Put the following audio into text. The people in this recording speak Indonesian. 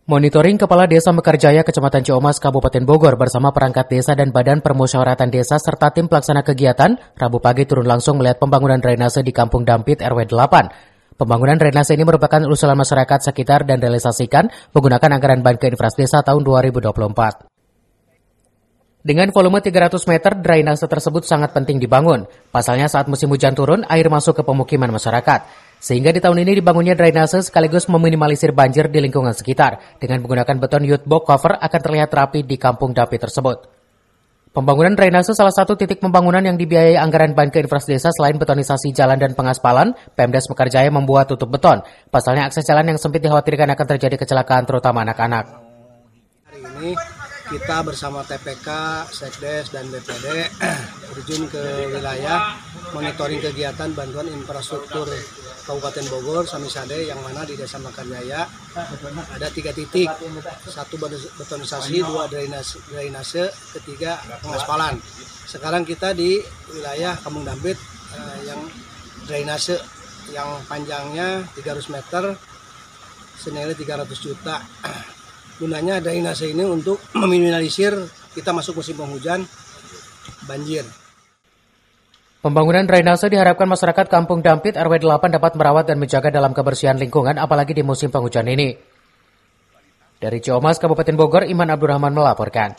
Monitoring Kepala Desa Mekarjaya Kecamatan Ciamas, Kabupaten Bogor bersama perangkat desa dan Badan Permusyawaratan Desa serta tim pelaksana kegiatan, Rabu pagi turun langsung melihat pembangunan drainase di Kampung Dampit RW 8. Pembangunan drainase ini merupakan usulan masyarakat sekitar dan realisasikan menggunakan anggaran Bank Infras Desa tahun 2024. Dengan volume 300 meter, drainase tersebut sangat penting dibangun. Pasalnya saat musim hujan turun, air masuk ke pemukiman masyarakat. Sehingga di tahun ini dibangunnya drainase sekaligus meminimalisir banjir di lingkungan sekitar. Dengan menggunakan beton youth box cover akan terlihat rapi di Kampung Dampit tersebut. Pembangunan drainase salah satu titik pembangunan yang dibiayai anggaran Bank Infras Desa selain betonisasi jalan dan pengaspalan, Pemdas Mekarjaya membuat tutup beton. Pasalnya akses jalan yang sempit dikhawatirkan akan terjadi kecelakaan terutama anak-anak. Hari ini kita bersama TPK, Sekdes, dan BPD terjun ke wilayah monitoring kegiatan bantuan infrastruktur Kabupaten Bogor, Samisade, yang mana di Desa Mekarjaya ada 3 titik, 1 betonisasi, 2 drainase, 3 pengaspalan. Sekarang kita di wilayah Kampung Dampit yang drainase yang panjangnya 300 meter, senilai 300 juta. Gunanya drainase ini untuk meminimalisir kita masuk musim penghujan, banjir. Pembangunan drainase diharapkan masyarakat Kampung Dampit RW 8 dapat merawat dan menjaga dalam kebersihan lingkungan apalagi di musim penghujan ini. Dari Ciamas, Kabupaten Bogor, Iman Abdurrahman melaporkan.